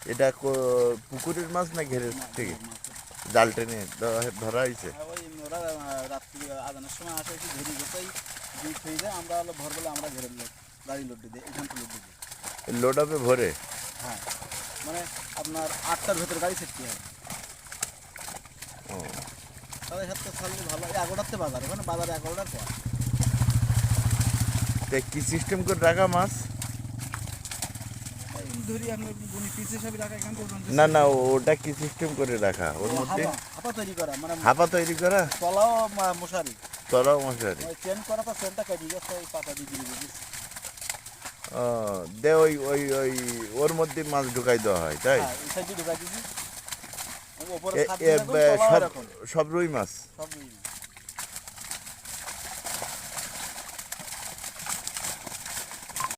এটা পুকুরের মাছ না ঘেরের না থেকে ঘেরের মাছ। জাল টেনে ধরা হয়েছে? ওই ওরা রাত্রি আজানের সময় আসে কি ঘেরি গোটাই দুধ হয়ে যায়, আমরা হলো ভোরবেলা আমরা ঘেরের লোড গাড়ি লোড দিই এখান থেকে লোড দিই। লোড হবে ভোরে? হ্যাঁ মানে আপনার 8টার ভেতর গাড়ি সেটতে হয়। ও, তাদের হাতে ছাড়লে ভালো। 11টাতে বাজার, ওখানে বাজার 11টার পর। তা কি সিস্টেম করে রাখা মাছ? এই ধরি আপনি গুনি পিস হিসাবে রাখা এখান পর্যন্ত। না না, ওটা কি সিস্টেম করে রাখা ওর মধ্যে? হাপা তৈরি করা মানে হাপা তৈরি করা, তলাও মশারি, তলাও মশারি। ওই চেন করা, তো চেনটা কেটে গেছে ওই পাতা দিয়ে দিয়ে দিয়েছি। ও, দে ওই ওই ওই ওর মধ্যে মাছ ঢুকাই দেওয়া হয় তাই? হ্যাঁ এই সাইডে ঢুকাই দিয়েছি। ওপরে এ- ছাদ এ, দিয়ে রাখুন, তলাও সব রাখুন। সব রুই মাছ? সব